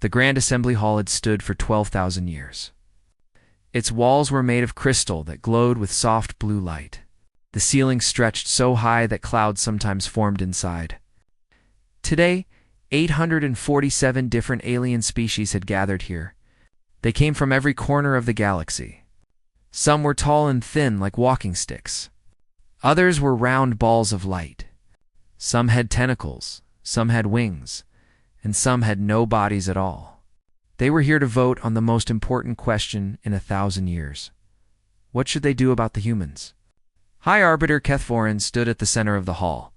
The Grand Assembly Hall had stood for 12,000 years. Its walls were made of crystal that glowed with soft blue light. The ceiling stretched so high that clouds sometimes formed inside. Today, 847 different alien species had gathered here. They came from every corner of the galaxy. Some were tall and thin like walking sticks. Others were round balls of light. Some had tentacles, some had wings, and some had no bodies at all. They were here to vote on the most important question in 1,000 years. What should they do about the humans? High Arbiter Kethvorin stood at the center of the hall.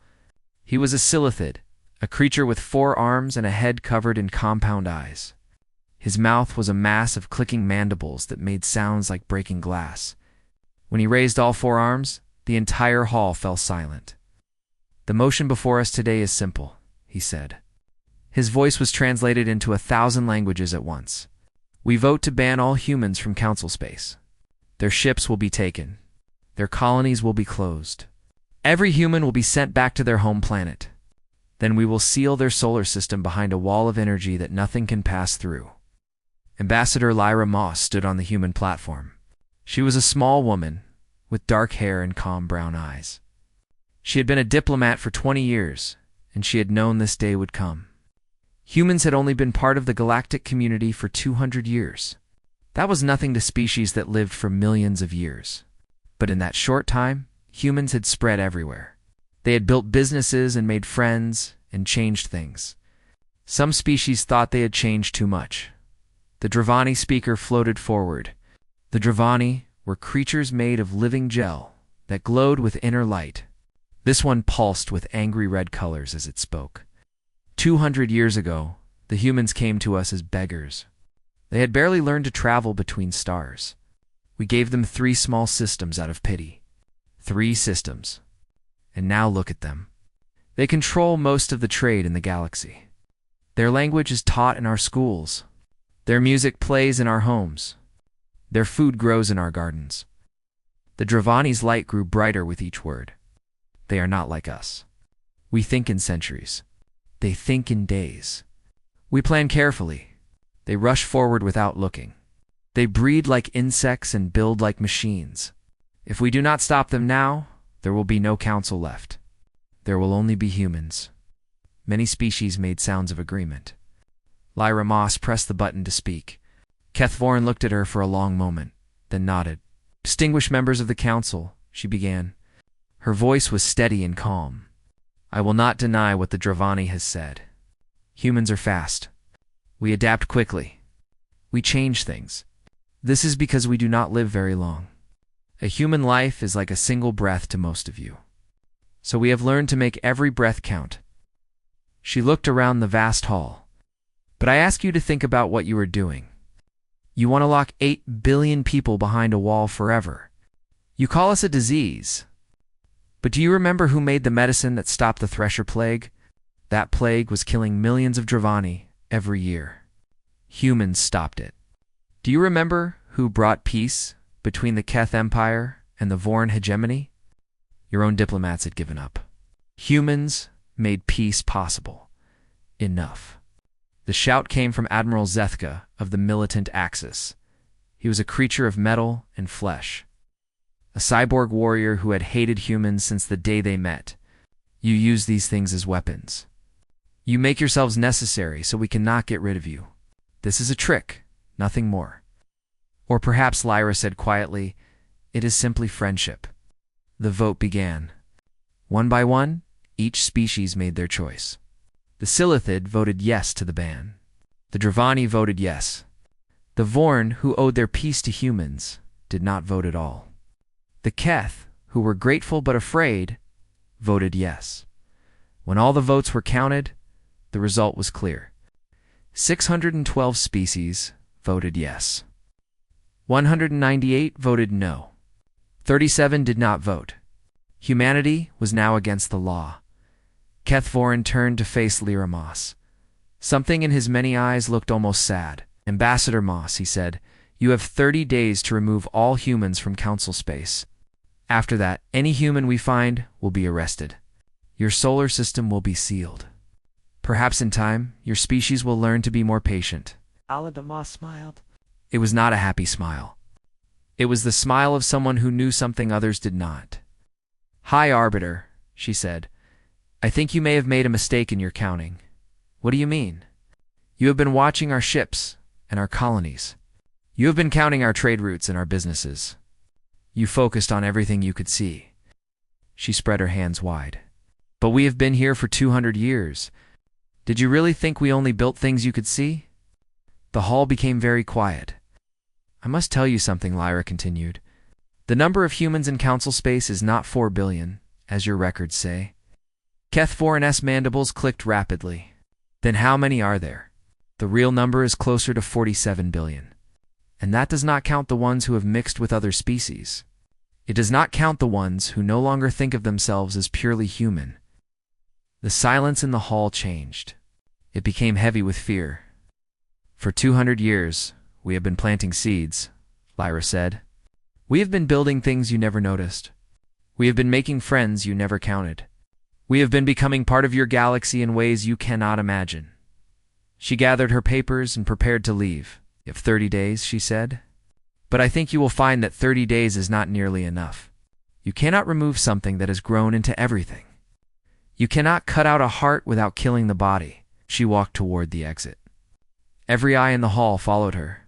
He was a silithid, a creature with 4 arms and a head covered in compound eyes. His mouth was a mass of clicking mandibles that made sounds like breaking glass. When he raised all 4 arms, the entire hall fell silent. "The motion before us today is simple," he said. His voice was translated into 1,000 languages at once. "We vote to ban all humans from council space. Their ships will be taken. Their colonies will be closed. Every human will be sent back to their home planet. Then we will seal their solar system behind a wall of energy that nothing can pass through." Ambassador Lyra Moss stood on the human platform. She was a small woman with dark hair and calm brown eyes. She had been a diplomat for 20 years, and she had known this day would come. Humans had only been part of the galactic community for 200 years. That was nothing to species that lived for millions of years. But in that short time, humans had spread everywhere. They had built businesses and made friends and changed things. Some species thought they had changed too much. The Dravani speaker floated forward. The Dravani were creatures made of living gel that glowed with inner light. This one pulsed with angry red colors as it spoke. 200 years ago, the humans came to us as beggars. They had barely learned to travel between stars. We gave them 3 small systems out of pity. 3 systems. And now look at them. They control most of the trade in the galaxy. Their language is taught in our schools. Their music plays in our homes. Their food grows in our gardens. The Dravani's light grew brighter with each word. They are not like us. We think in centuries. They think in days. We plan carefully. They rush forward without looking. They breed like insects and build like machines. If we do not stop them now, there will be no council left. There will only be humans. Many species made sounds of agreement. Lyra Moss pressed the button to speak. Kethvorin looked at her for a long moment, then nodded. "Distinguished members of the council," she began. Her voice was steady and calm. "I will not deny what the Dravani has said. Humans are fast. We adapt quickly. We change things. This is because we do not live very long. A human life is like a single breath to most of you. So we have learned to make every breath count." She looked around the vast hall. "But I ask you to think about what you are doing. You want to lock 8 billion people behind a wall forever. You call us a disease. But do you remember who made the medicine that stopped the Thresher Plague? That plague was killing millions of Dravani every year. Humans stopped it. Do you remember who brought peace between the Keth Empire and the Vorn hegemony? Your own diplomats had given up. Humans made peace possible. Enough." The shout came from Admiral Zethka of the Militant Axis. He was a creature of metal and flesh. A cyborg warrior who had hated humans since the day they met. "You use these things as weapons. You make yourselves necessary so we cannot get rid of you. This is a trick, nothing more." Or perhaps Lyra said quietly, "It is simply friendship." The vote began. One by one, each species made their choice. The Silithid voted yes to the ban. The Dravani voted yes. The Vorn, who owed their peace to humans, did not vote at all. The Keth, who were grateful but afraid, voted yes. When all the votes were counted, the result was clear. 612 species voted yes. 198 voted no. 37 did not vote. Humanity was now against the law. Kethvorin turned to face Lyra Moss. Something in his many eyes looked almost sad. "Ambassador Moss," he said, "you have 30 days to remove all humans from council space. After that, any human we find will be arrested. Your solar system will be sealed. Perhaps in time, your species will learn to be more patient. Aladama smiled. It was not a happy smile. It was the smile of someone who knew something others did not. "Hi, Arbiter," she said. "I think you may have made a mistake in your counting." "What do you mean?" "You have been watching our ships and our colonies. You have been counting our trade routes and our businesses. You focused on everything you could see." She spread her hands wide. "But we have been here for 200 years. Did you really think we only built things you could see?" The hall became very quiet. "I must tell you something," Lyra continued. "The number of humans in council space is not 4 billion, as your records say." Kethforin's mandibles clicked rapidly. "Then how many are there?" "The real number is closer to 47 billion. And that does not count the ones who have mixed with other species. It does not count the ones who no longer think of themselves as purely human." The silence in the hall changed. It became heavy with fear. "For 200 years, we have been planting seeds," Lyra said. "We have been building things you never noticed. We have been making friends you never counted. We have been becoming part of your galaxy in ways you cannot imagine." She gathered her papers and prepared to leave. "You have 30 days," she said. "But I think you will find that 30 days is not nearly enough. You cannot remove something that has grown into everything. You cannot cut out a heart without killing the body." She walked toward the exit. Every eye in the hall followed her.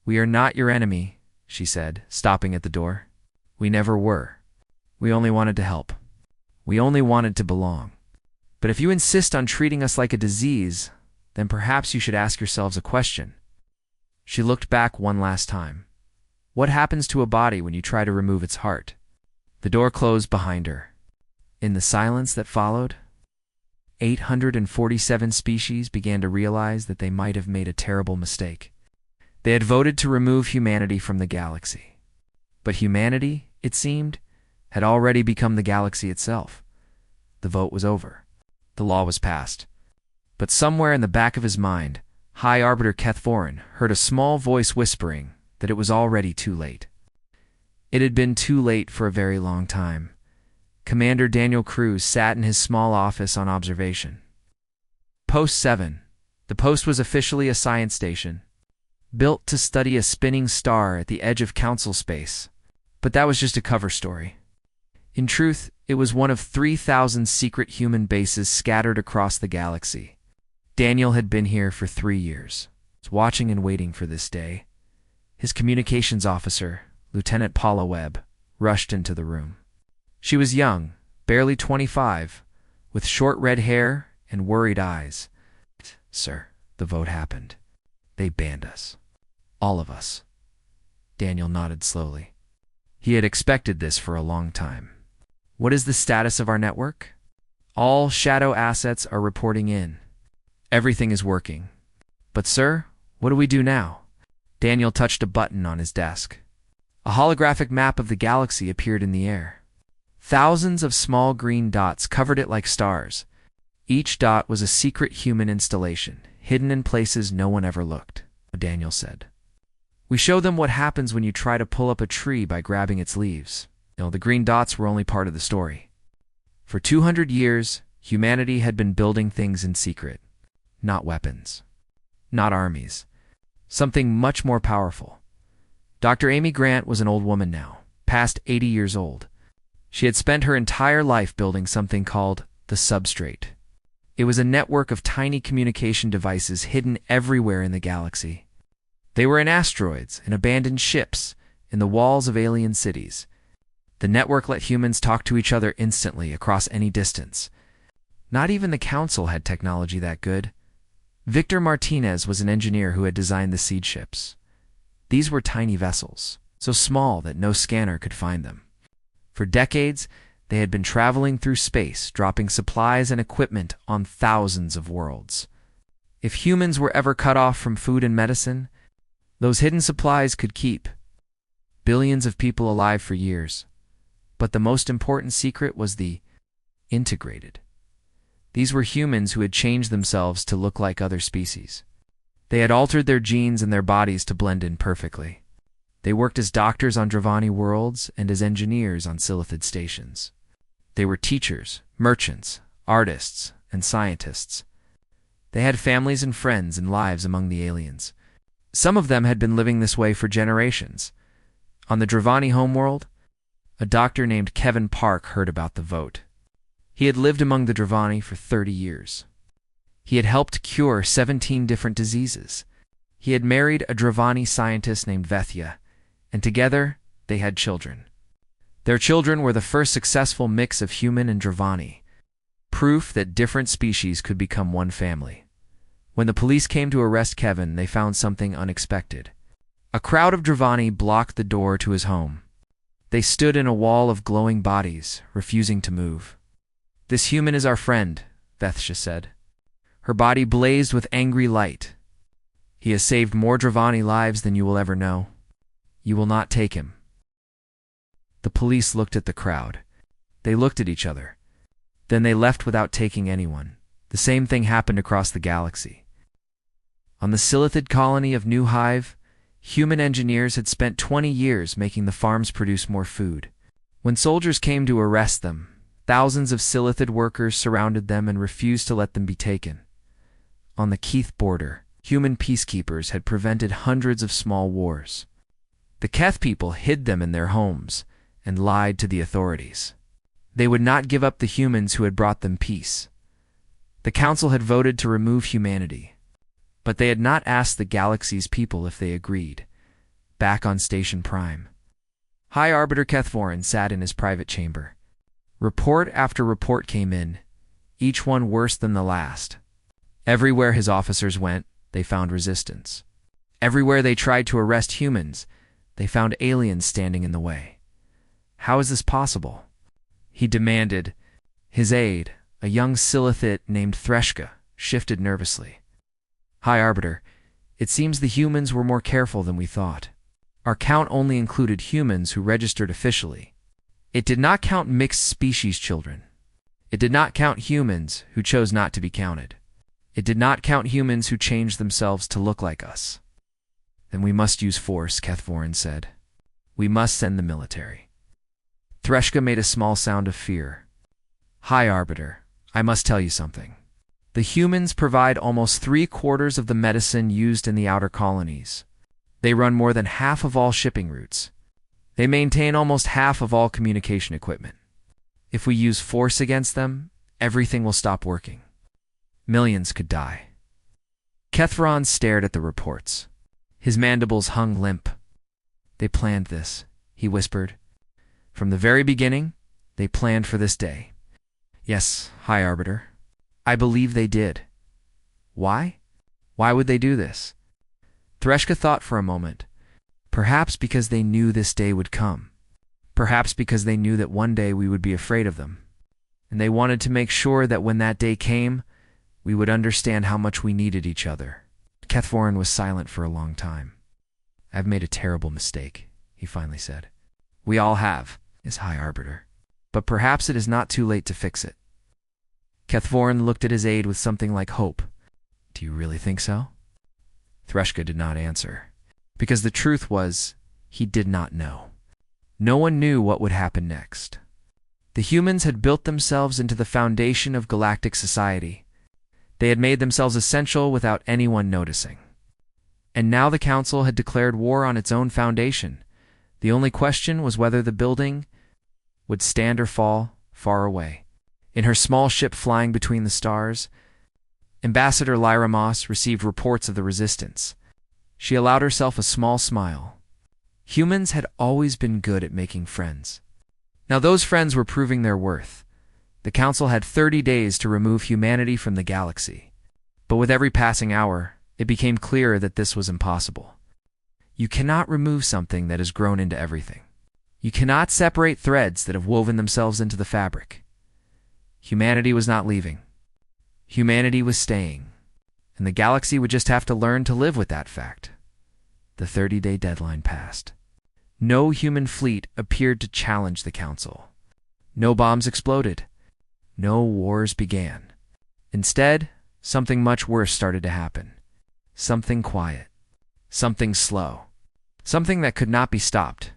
"We are not your enemy," she said, stopping at the door. "We never were. We only wanted to help. We only wanted to belong. But if you insist on treating us like a disease, then perhaps you should ask yourselves a question." She looked back one last time. "What happens to a body when you try to remove its heart?" The door closed behind her. In the silence that followed, 847 species began to realize that they might have made a terrible mistake. They had voted to remove humanity from the galaxy. But humanity, it seemed, had already become the galaxy itself. The vote was over. The law was passed. But somewhere in the back of his mind, High Arbiter Kethforin heard a small voice whispering that it was already too late. It had been too late for a very long time. Commander Daniel Cruz sat in his small office on observation. Post 7. The post was officially a science station, built to study a spinning star at the edge of council space. But that was just a cover story. In truth, it was one of 3,000 secret human bases scattered across the galaxy. Daniel had been here for 3 years, watching and waiting for this day. His communications officer, Lieutenant Paula Webb, rushed into the room. She was young, barely 25, with short red hair and worried eyes. "Sir, the vote happened. They banned us. All of us." Daniel nodded slowly. He had expected this for a long time. "What is the status of our network?" "All shadow assets are reporting in. Everything is working." "But sir, what do we do now?" Daniel touched a button on his desk. A holographic map of the galaxy appeared in the air. Thousands of small green dots covered it like stars. Each dot was a secret human installation, hidden in places no one ever looked, Daniel said. "We show them what happens when you try to pull up a tree by grabbing its leaves." The green dots were only part of the story. For 200 years, humanity had been building things in secret. Not weapons. Not armies. Something much more powerful. Dr. Amy Grant was an old woman now, past 80 years old. She had spent her entire life building something called the substrate. It was a network of tiny communication devices hidden everywhere in the galaxy. They were in asteroids, in abandoned ships, in the walls of alien cities. The network let humans talk to each other instantly across any distance. Not even the Council had technology that good. Victor Martinez was an engineer who had designed the seed ships. These were tiny vessels, so small that no scanner could find them. For decades, they had been traveling through space, dropping supplies and equipment on thousands of worlds. If humans were ever cut off from food and medicine, those hidden supplies could keep billions of people alive for years. But the most important secret was the integrated. These were humans who had changed themselves to look like other species. They had altered their genes and their bodies to blend in perfectly. They worked as doctors on Dravani worlds and as engineers on Silithid stations. They were teachers, merchants, artists, and scientists. They had families and friends and lives among the aliens. Some of them had been living this way for generations. On the Dravani homeworld, a doctor named Kevin Park heard about the vote. He had lived among the Dravani for 30 years. He had helped cure 17 different diseases. He had married a Dravani scientist named Vethya, and together they had children. Their children were the first successful mix of human and Dravani, proof that different species could become one family. When the police came to arrest Kevin, they found something unexpected. A crowd of Dravani blocked the door to his home. They stood in a wall of glowing bodies, refusing to move. "This human is our friend," Vethya said. Her body blazed with angry light. "He has saved more Dravani lives than you will ever know. You will not take him." The police looked at the crowd. They looked at each other. Then they left without taking anyone. The same thing happened across the galaxy. On the Silithid colony of New Hive, human engineers had spent 20 years making the farms produce more food. When soldiers came to arrest them, thousands of Silithid workers surrounded them and refused to let them be taken. On the Keith border, human peacekeepers had prevented hundreds of small wars. The Keth people hid them in their homes and lied to the authorities. They would not give up the humans who had brought them peace. The council had voted to remove humanity, but they had not asked the galaxy's people if they agreed. Back on Station Prime, High Arbiter Kethvorin sat in his private chamber. Report after report came in, each one worse than the last. Everywhere his officers went, they found resistance. Everywhere they tried to arrest humans, they found aliens standing in the way. How is this possible? He demanded. His aide, a young Silithid named Threshka, shifted nervously. "High Arbiter, it seems the humans were more careful than we thought. Our count only included humans who registered officially. It did not count mixed species children. It did not count humans who chose not to be counted. It did not count humans who changed themselves to look like us." "Then we must use force," Kethvorin said. "We must send the military." Threshka made a small sound of fear. "High Arbiter, I must tell you something. The humans provide almost 3/4 of the medicine used in the outer colonies. They run more than half of all shipping routes. They maintain almost half of all communication equipment. If we use force against them, everything will stop working. Millions could die." Kethvorin stared at the reports. His mandibles hung limp. "They planned this," he whispered. "From the very beginning, they planned for this day." "Yes, High Arbiter. I believe they did." "Why? Why would they do this?" Threshka thought for a moment. Perhaps because they knew this day would come. Perhaps because they knew that one day we would be afraid of them. And they wanted to make sure that when that day came, we would understand how much we needed each other. Kethvorin was silent for a long time. "I've made a terrible mistake," he finally said. "We all have, as High Arbiter. But perhaps it is not too late to fix it." Kethvorin looked at his aide with something like hope. "Do you really think so?" Threshka did not answer, because the truth was, he did not know. No one knew what would happen next. The humans had built themselves into the foundation of galactic society. They had made themselves essential without anyone noticing. And now the Council had declared war on its own foundation. The only question was whether the building would stand or fall far away. In her small ship flying between the stars, Ambassador Lyra Moss received reports of the resistance. She allowed herself a small smile. Humans had always been good at making friends. Now those friends were proving their worth. The Council had 30 days to remove humanity from the galaxy. But with every passing hour, it became clearer that this was impossible. You cannot remove something that has grown into everything. You cannot separate threads that have woven themselves into the fabric. Humanity was not leaving. Humanity was staying. And the galaxy would just have to learn to live with that fact. The 30-day deadline passed. No human fleet appeared to challenge the Council. No bombs exploded. No wars began. Instead, something much worse started to happen. Something quiet. Something slow. Something that could not be stopped.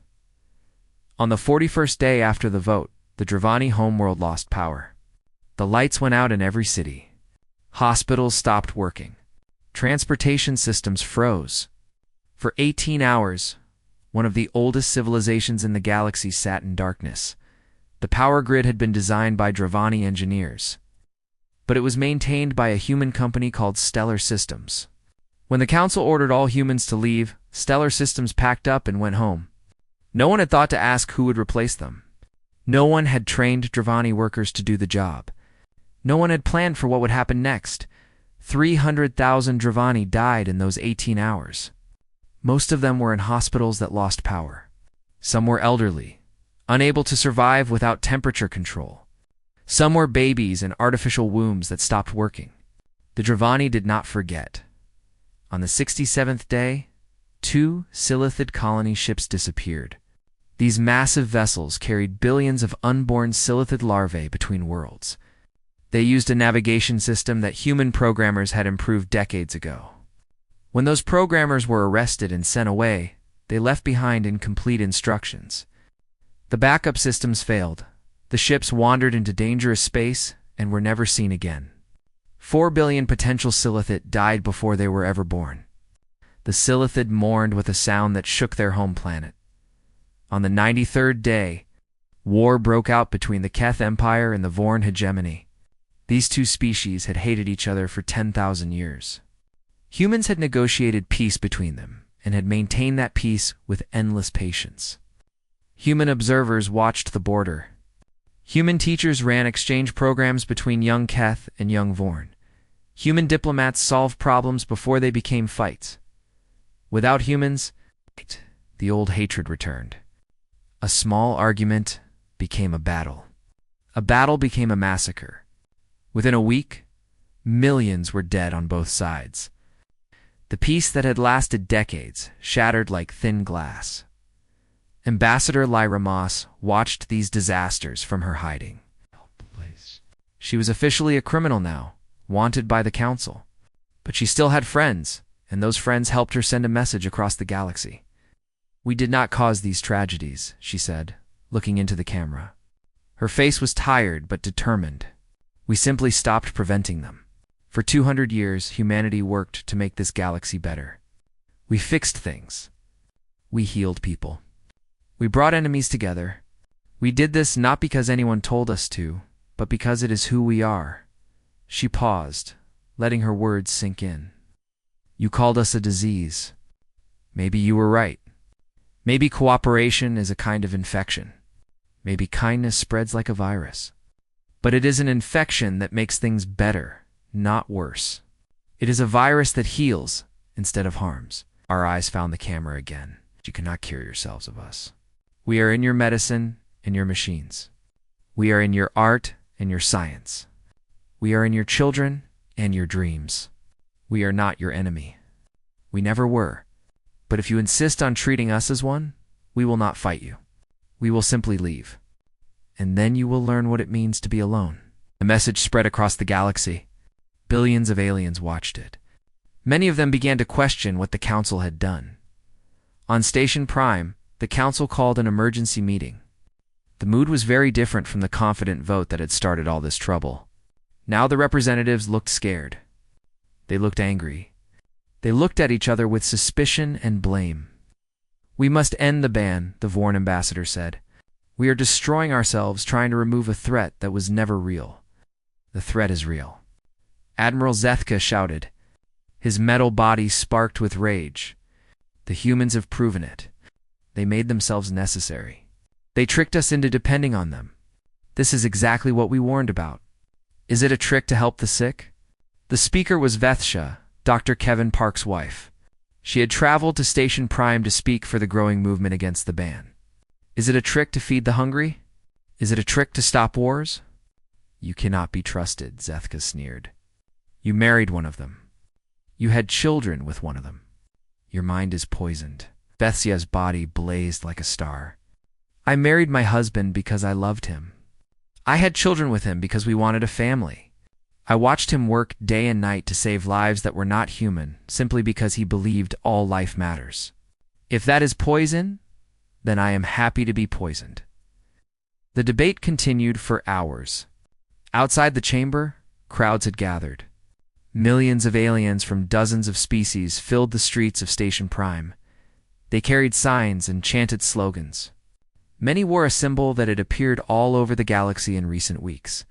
On the 41st day after the vote, the Dravani homeworld lost power. The lights went out in every city. Hospitals stopped working. Transportation systems froze. For 18 hours, one of the oldest civilizations in the galaxy sat in darkness. The power grid had been designed by Dravani engineers, but it was maintained by a human company called Stellar Systems. When the Council ordered all humans to leave, Stellar Systems packed up and went home. No one had thought to ask who would replace them. No one had trained Dravani workers to do the job. No one had planned for what would happen next. 300,000 Dravani died in those 18 hours. Most of them were in hospitals that lost power. Some were elderly, unable to survive without temperature control. Some were babies in artificial wombs that stopped working. The Dravani did not forget. On the 67th day, 2 Silithid colony ships disappeared. These massive vessels carried billions of unborn Silithid larvae between worlds. They used a navigation system that human programmers had improved decades ago. When those programmers were arrested and sent away, they left behind incomplete instructions. The backup systems failed. The ships wandered into dangerous space and were never seen again. 4 billion potential Silithid died before they were ever born. The Silithid mourned with a sound that shook their home planet. On the 93rd day, war broke out between the Keth Empire and the Vorn hegemony. These two species had hated each other for 10,000 years. Humans had negotiated peace between them and had maintained that peace with endless patience. Human observers watched the border. Human teachers ran exchange programs between young Keth and young Vorn. Human diplomats solved problems before they became fights. Without humans, the old hatred returned. A small argument became a battle. A battle became a massacre. Within a week, millions were dead on both sides. The peace that had lasted decades shattered like thin glass. Ambassador Lyra Moss watched these disasters from her hiding. She was officially a criminal now, wanted by the Council. But she still had friends, and those friends helped her send a message across the galaxy. "We did not cause these tragedies," she said, looking into the camera. Her face was tired but determined. "We simply stopped preventing them. For 200 years, humanity worked to make this galaxy better. We fixed things. We healed people. We brought enemies together. We did this not because anyone told us to, but because it is who we are." She paused, letting her words sink in. "You called us a disease. Maybe you were right. Maybe cooperation is a kind of infection. Maybe kindness spreads like a virus. But it is an infection that makes things better, not worse. It is a virus that heals instead of harms." Our eyes found the camera again. "You cannot cure yourselves of us. We are in your medicine and your machines. We are in your art and your science. We are in your children and your dreams. We are not your enemy. We never were. But if you insist on treating us as one, we will not fight you. We will simply leave. And then you will learn what it means to be alone." The message spread across the galaxy. Billions of aliens watched it. Many of them began to question what the Council had done. On Station Prime, the Council called an emergency meeting. The mood was very different from the confident vote that had started all this trouble. Now the representatives looked scared. They looked angry. They looked at each other with suspicion and blame. "We must end the ban," the Vorn ambassador said. "We are destroying ourselves trying to remove a threat that was never real." "The threat is real," Admiral Zethka shouted. His metal body sparked with rage. "The humans have proven it. They made themselves necessary. They tricked us into depending on them. This is exactly what we warned about. Is it a trick to help the sick?" The speaker was Vethsha, Dr. Kevin Park's wife. She had traveled to Station Prime to speak for the growing movement against the ban. "Is it a trick to feed the hungry? Is it a trick to stop wars?" "You cannot be trusted," Zethka sneered. "You married one of them. You had children with one of them. Your mind is poisoned." Vethsha's body blazed like a star. "I married my husband because I loved him. I had children with him because we wanted a family. I watched him work day and night to save lives that were not human, simply because he believed all life matters. If that is poison, then I am happy to be poisoned." The debate continued for hours. Outside the chamber, crowds had gathered. Millions of aliens from dozens of species filled the streets of Station Prime. They carried signs and chanted slogans. Many wore a symbol that had appeared all over the galaxy in recent weeks.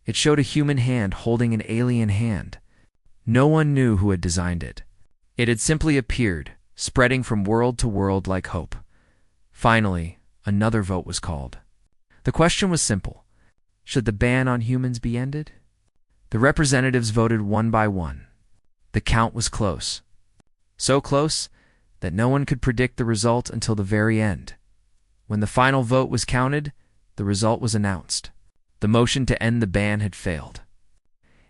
It showed a human hand holding an alien hand. No one knew who had designed it. It had simply appeared, spreading from world to world like hope. Finally, another vote was called. The question was simple. Should the ban on humans be ended? The representatives voted one by one. The count was close. So close that no one could predict the result until the very end. When the final vote was counted, the result was announced. The motion to end the ban had failed.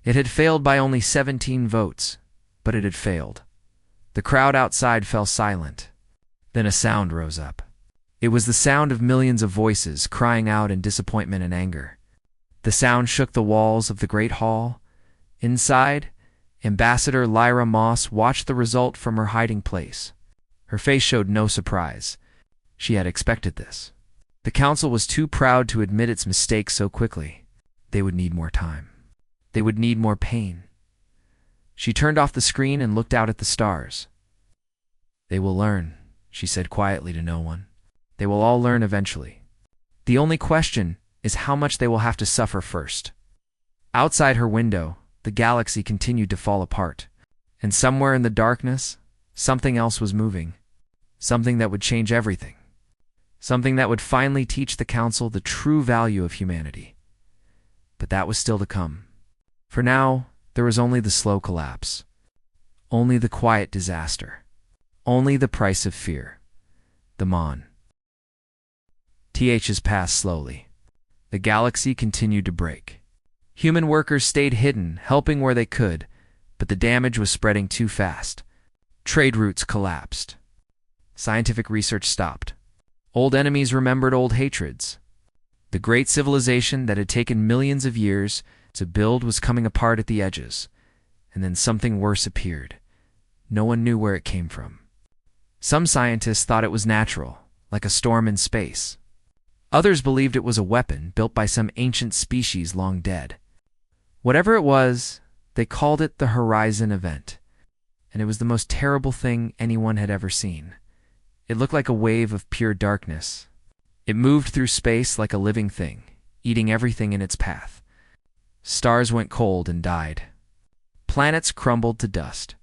It had failed by only 17 votes, but it had failed. The crowd outside fell silent. Then a sound rose up. It was the sound of millions of voices crying out in disappointment and anger. The sound shook the walls of the great hall. Inside, Ambassador Lyra Moss watched the result from her hiding place. Her face showed no surprise. She had expected this. The council was too proud to admit its mistake so quickly. They would need more time. They would need more pain. She turned off the screen and looked out at the stars. "They will learn," she said quietly to no one. "They will all learn eventually. The only question is how much they will have to suffer first." Outside her window, the galaxy continued to fall apart. And somewhere in the darkness, something else was moving. Something that would change everything. Something that would finally teach the council the true value of humanity. But that was still to come. For now, there was only the slow collapse. Only the quiet disaster. Only the price of fear. The Mon. THs passed slowly. The galaxy continued to break. Human workers stayed hidden, helping where they could, but the damage was spreading too fast. Trade routes collapsed. Scientific research stopped. Old enemies remembered old hatreds. The great civilization that had taken millions of years to build was coming apart at the edges, and then something worse appeared. No one knew where it came from. Some scientists thought it was natural, like a storm in space. Others believed it was a weapon built by some ancient species long dead. Whatever it was, they called it the Horizon Event, and it was the most terrible thing anyone had ever seen. It looked like a wave of pure darkness. It moved through space like a living thing, eating everything in its path. Stars went cold and died. Planets crumbled to dust.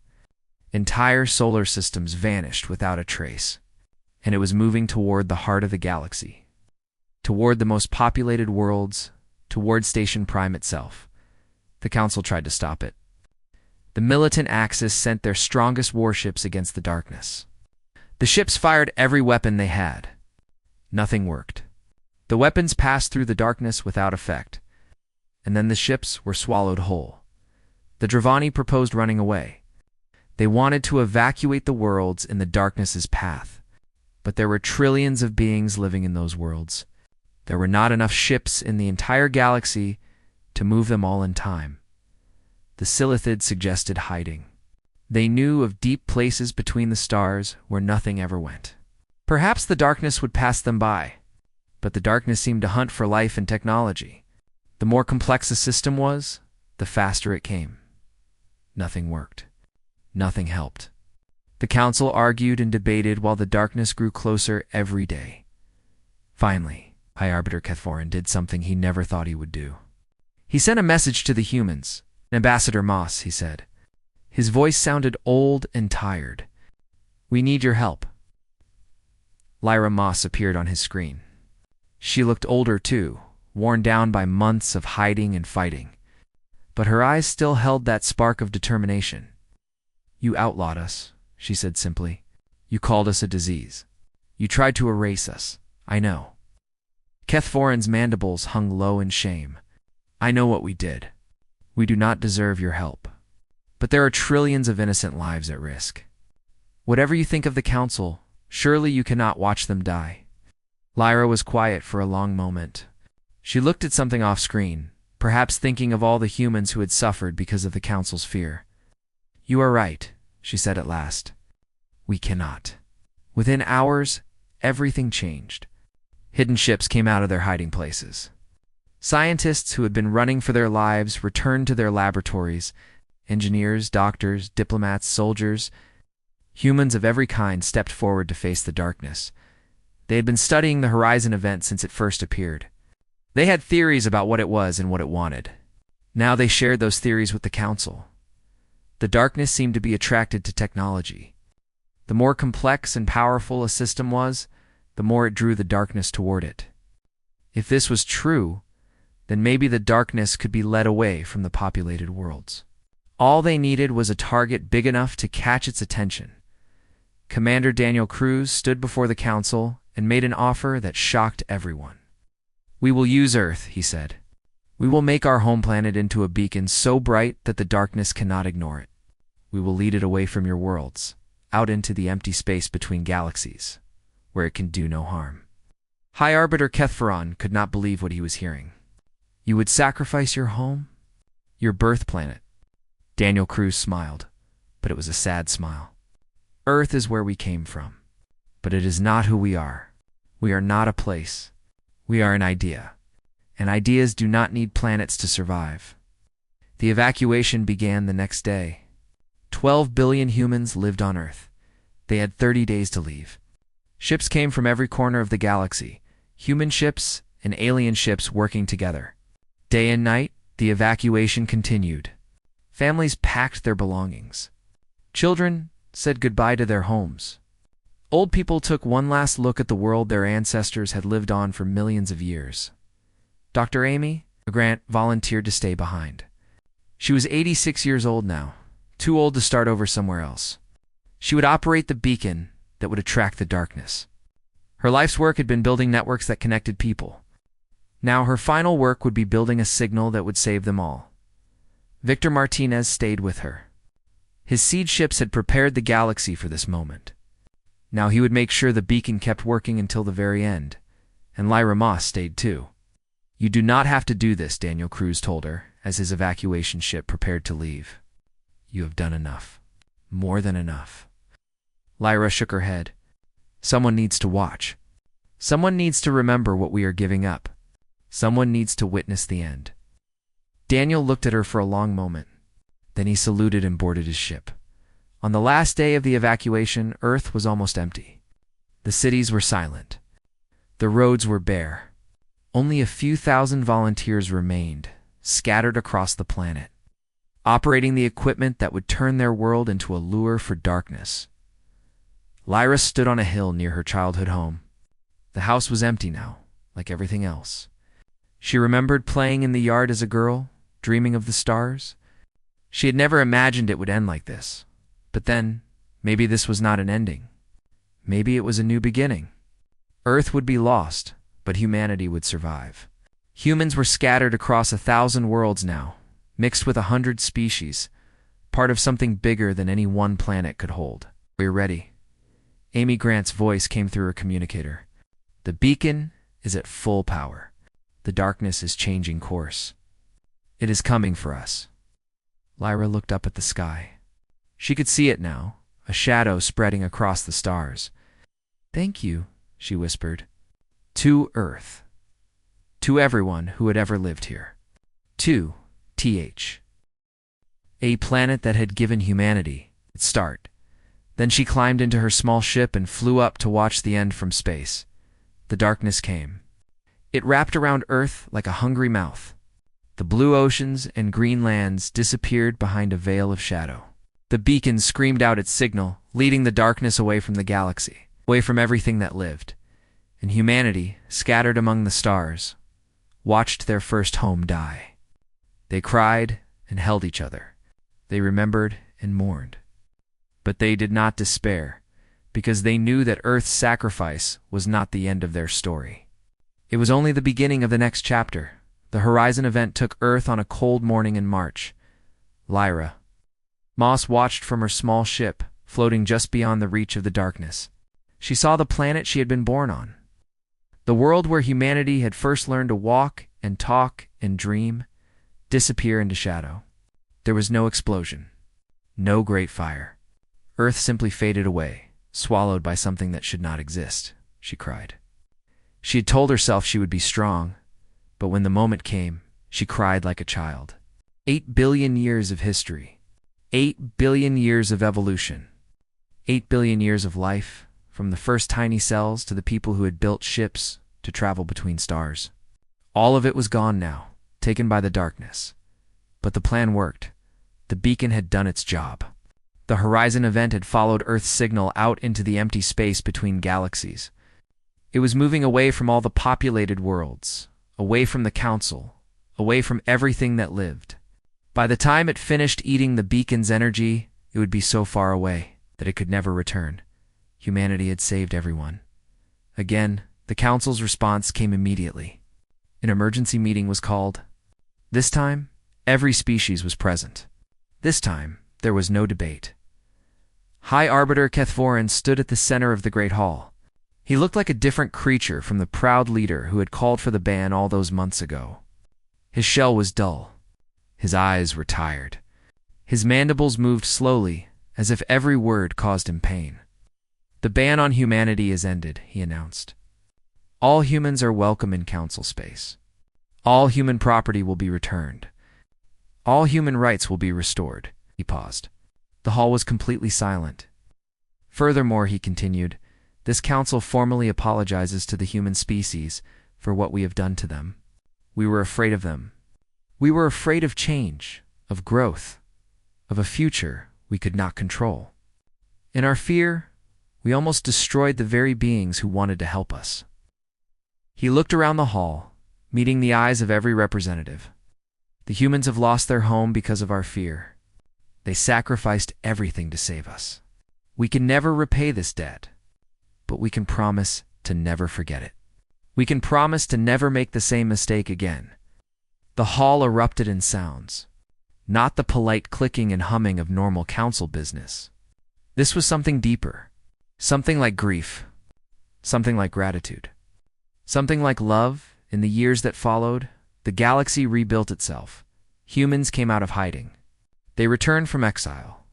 Entire solar systems vanished without a trace. And it was moving toward the heart of the galaxy. Toward the most populated worlds, toward Station Prime itself. The Council tried to stop it. The militant Axis sent their strongest warships against the darkness. The ships fired every weapon they had. Nothing worked. The weapons passed through the darkness without effect. And then the ships were swallowed whole. The Dravani proposed running away. They wanted to evacuate the worlds in the darkness's path. But there were trillions of beings living in those worlds. There were not enough ships in the entire galaxy to move them all in time. The Silithid suggested hiding. They knew of deep places between the stars where nothing ever went. Perhaps the darkness would pass them by, but the darkness seemed to hunt for life and technology. The more complex a system was, the faster it came. Nothing worked. Nothing helped. The council argued and debated while the darkness grew closer every day. Finally, High Arbiter Kethforin did something he never thought he would do. He sent a message to the humans. "Ambassador Moss," he said. His voice sounded old and tired. "We need your help." Lyra Moss appeared on his screen. She looked older too, worn down by months of hiding and fighting. But her eyes still held that spark of determination. "You outlawed us," she said simply. "You called us a disease. You tried to erase us. I know." Kethforin's mandibles hung low in shame. "I know what we did. We do not deserve your help. But there are trillions of innocent lives at risk. Whatever you think of the Council, surely you cannot watch them die." Lyra was quiet for a long moment. She looked at something off-screen, perhaps thinking of all the humans who had suffered because of the Council's fear. "You are right," she said at last. "We cannot." Within hours, everything changed. Hidden ships came out of their hiding places. Scientists who had been running for their lives returned to their laboratories, Engineers, doctors, diplomats, soldiers, humans of every kind stepped forward to face the darkness. They had been studying the Horizon event since it first appeared. They had theories about what it was and what it wanted. Now they shared those theories with the Council. The darkness seemed to be attracted to technology. The more complex and powerful a system was, the more it drew the darkness toward it. If this was true, then maybe the darkness could be led away from the populated worlds. All they needed was a target big enough to catch its attention. Commander Daniel Cruz stood before the Council and made an offer that shocked everyone. "We will use Earth," he said. "We will make our home planet into a beacon so bright that the darkness cannot ignore it. We will lead it away from your worlds, out into the empty space between galaxies, where it can do no harm." High Arbiter Kethferon could not believe what he was hearing. "You would sacrifice your home? Your birth planet?" Daniel Cruz smiled, but it was a sad smile. "Earth is where we came from, but it is not who we are. We are not a place. We are an idea, and ideas do not need planets to survive." The evacuation began the next day. 12 billion humans lived on Earth. They had 30 days to leave. Ships came from every corner of the galaxy, human ships and alien ships working together. Day and night, the evacuation continued. Families packed their belongings. Children said goodbye to their homes. Old people took one last look at the world their ancestors had lived on for millions of years. Dr. Amy Grant volunteered to stay behind. She was 86 years old now, too old to start over somewhere else. She would operate the beacon that would attract the darkness. Her life's work had been building networks that connected people. Now her final work would be building a signal that would save them all. Victor Martinez stayed with her. His seed ships had prepared the galaxy for this moment. Now he would make sure the beacon kept working until the very end, and Lyra Moss stayed too. "You do not have to do this," Daniel Cruz told her, as his evacuation ship prepared to leave. "You have done enough. More than enough." Lyra shook her head. "Someone needs to watch. Someone needs to remember what we are giving up. Someone needs to witness the end." Daniel looked at her for a long moment. Then he saluted and boarded his ship. On the last day of the evacuation, Earth was almost empty. The cities were silent. The roads were bare. Only a few thousand volunteers remained, scattered across the planet, operating the equipment that would turn their world into a lure for darkness. Lyra stood on a hill near her childhood home. The house was empty now, like everything else. She remembered playing in the yard as a girl, dreaming of the stars. She had never imagined it would end like this. But then, maybe this was not an ending. Maybe it was a new beginning. Earth would be lost, but humanity would survive. Humans were scattered across 1,000 worlds now, mixed with 100 species, part of something bigger than any one planet could hold. "We're ready." Amy Grant's voice came through her communicator. "The beacon is at full power. The darkness is changing course. It is coming for us." Lyra looked up at the sky. She could see it now, a shadow spreading across the stars. "Thank you," she whispered. "To Earth. To everyone who had ever lived here. To a planet that had given humanity its start." Then she climbed into her small ship and flew up to watch the end from space. The darkness came. It wrapped around Earth like a hungry mouth. The blue oceans and green lands disappeared behind a veil of shadow. The beacon screamed out its signal, leading the darkness away from the galaxy, away from everything that lived. And humanity, scattered among the stars, watched their first home die. They cried and held each other. They remembered and mourned. But they did not despair, because they knew that Earth's sacrifice was not the end of their story. It was only the beginning of the next chapter. The Horizon event took Earth on a cold morning in March. Lyra Moss watched from her small ship, floating just beyond the reach of the darkness. She saw the planet she had been born on. The world where humanity had first learned to walk and talk and dream, disappear into shadow. There was no explosion, no great fire. Earth simply faded away, swallowed by something that should not exist, she cried. She had told herself she would be strong, but when the moment came, she cried like a child. 8 billion years of history, 8 billion years of evolution. 8 billion years of life, from the first tiny cells to the people who had built ships to travel between stars. All of it was gone now, taken by the darkness. But the plan worked. The beacon had done its job. The Horizon event had followed Earth's signal out into the empty space between galaxies. It was moving away from all the populated worlds, away from the Council, away from everything that lived. By the time it finished eating the beacon's energy, it would be so far away that it could never return. Humanity had saved everyone. Again, the Council's response came immediately. An emergency meeting was called. This time, every species was present. This time, there was no debate. High Arbiter Kethvorin stood at the center of the Great Hall. He looked like a different creature from the proud leader who had called for the ban all those months ago. His shell was dull. His eyes were tired. His mandibles moved slowly, as if every word caused him pain. The ban on humanity is ended, he announced. All humans are welcome in Council space. All human property will be returned. All human rights will be restored. He paused. The hall was completely silent. Furthermore, he continued, this council formally apologizes to the human species for what we have done to them. We were afraid of them. We were afraid of change, of growth, of a future we could not control. In our fear, we almost destroyed the very beings who wanted to help us. He looked around the hall, meeting the eyes of every representative. The humans have lost their home because of our fear. They sacrificed everything to save us. We can never repay this debt, but we can promise to never forget it. We can promise to never make the same mistake again. The hall erupted in sounds, not the polite clicking and humming of normal council business. This was something deeper, something like grief, something like gratitude, something like love. In the years that followed, the galaxy rebuilt itself. Humans came out of hiding. They returned from exile.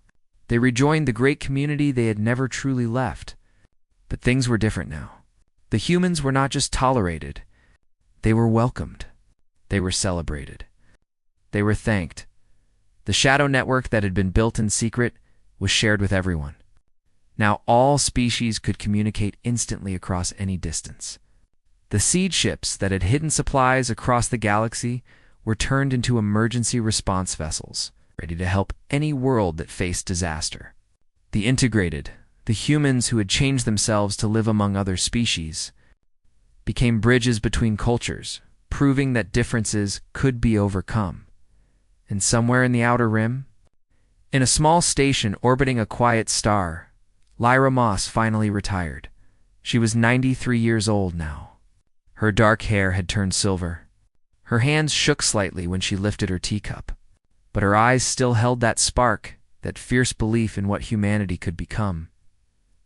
They rejoined the great community they had never truly left. But things were different now. The humans were not just tolerated. They were welcomed. They were celebrated. They were thanked. The shadow network that had been built in secret was shared with everyone. Now all species could communicate instantly across any distance. The seed ships that had hidden supplies across the galaxy were turned into emergency response vessels, ready to help any world that faced disaster. The integrated, the humans who had changed themselves to live among other species, became bridges between cultures, proving that differences could be overcome. And somewhere in the outer rim, in a small station orbiting a quiet star, Lyra Moss finally retired. She was 93 years old now. Her dark hair had turned silver. Her hands shook slightly when she lifted her teacup, but her eyes still held that spark, that fierce belief in what humanity could become.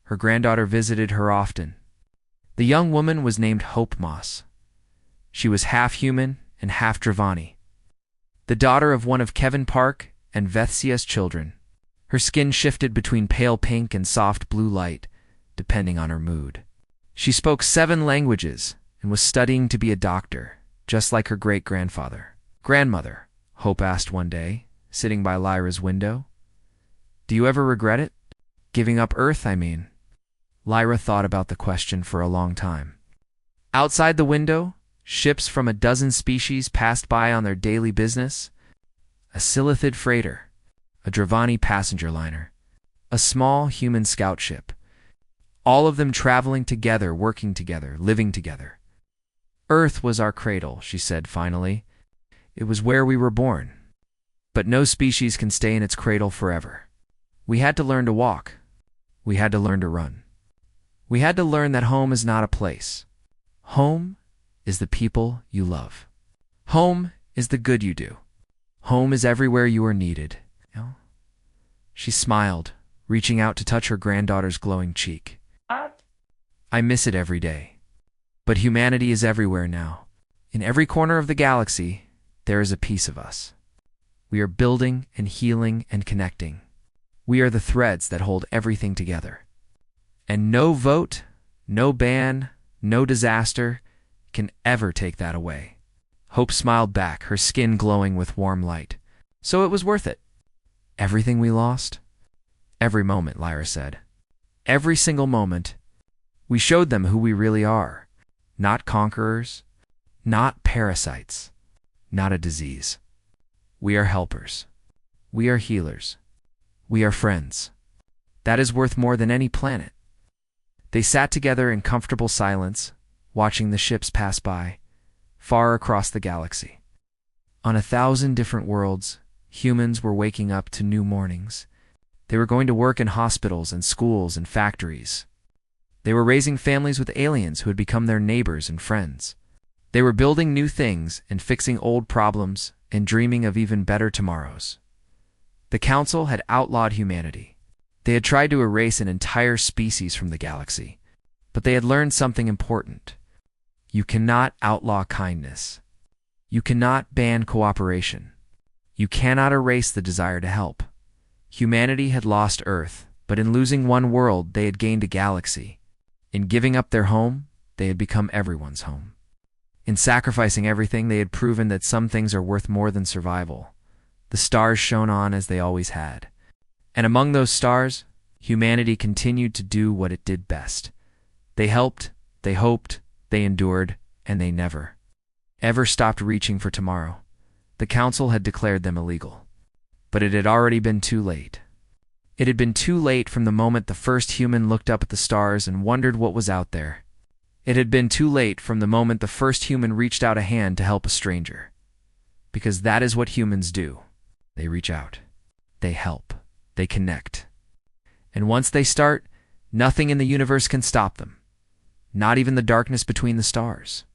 Her granddaughter visited her often. The young woman was named Hope Moss. She was half human and half Dravani, the daughter of one of Kevin Park and Vethsia's children. Her skin shifted between pale pink and soft blue light, depending on her mood. She spoke 7 languages and was studying to be a doctor, just like her great-grandfather. Grandmother, Hope asked one day, sitting by Lyra's window. Do you ever regret it? Giving up Earth, I mean. Lyra thought about the question for a long time. Outside the window, ships from a dozen species passed by on their daily business. A Silithid freighter, a Dravani passenger liner, a small human scout ship. All of them traveling together, working together, living together. Earth was our cradle, she said finally. It was where we were born. But no species can stay in its cradle forever. We had to learn to walk. We had to learn to run. We had to learn that home is not a place. Home is the people you love. Home is the good you do. Home is everywhere you are needed. She smiled, reaching out to touch her granddaughter's glowing cheek. I miss it every day. But humanity is everywhere now. In every corner of the galaxy, there is a piece of us. We are building and healing and connecting. We are the threads that hold everything together. And no vote, no ban, no disaster can ever take that away. Hope smiled back, her skin glowing with warm light. So it was worth it. Everything we lost? Every moment, Lyra said. Every single moment. We showed them who we really are. Not conquerors, not parasites, not a disease. We are helpers. We are healers. We are friends. That is worth more than any planet. They sat together in comfortable silence, watching the ships pass by, far across the galaxy. On 1,000 different worlds, humans were waking up to new mornings. They were going to work in hospitals and schools and factories. They were raising families with aliens who had become their neighbors and friends. They were building new things and fixing old problems and dreaming of even better tomorrows. The Council had outlawed humanity. They had tried to erase an entire species from the galaxy, but they had learned something important. You cannot outlaw kindness. You cannot ban cooperation. You cannot erase the desire to help. Humanity had lost Earth, but in losing one world, they had gained a galaxy. In giving up their home, they had become everyone's home. In sacrificing everything, they had proven that some things are worth more than survival. The stars shone on as they always had. And among those stars, humanity continued to do what it did best. They helped, they hoped, they endured, and they never, ever stopped reaching for tomorrow. The Council had declared them illegal. But it had already been too late. It had been too late from the moment the first human looked up at the stars and wondered what was out there. It had been too late from the moment the first human reached out a hand to help a stranger. Because that is what humans do. They reach out. They help. They connect. And once they start, nothing in the universe can stop them. Not even the darkness between the stars.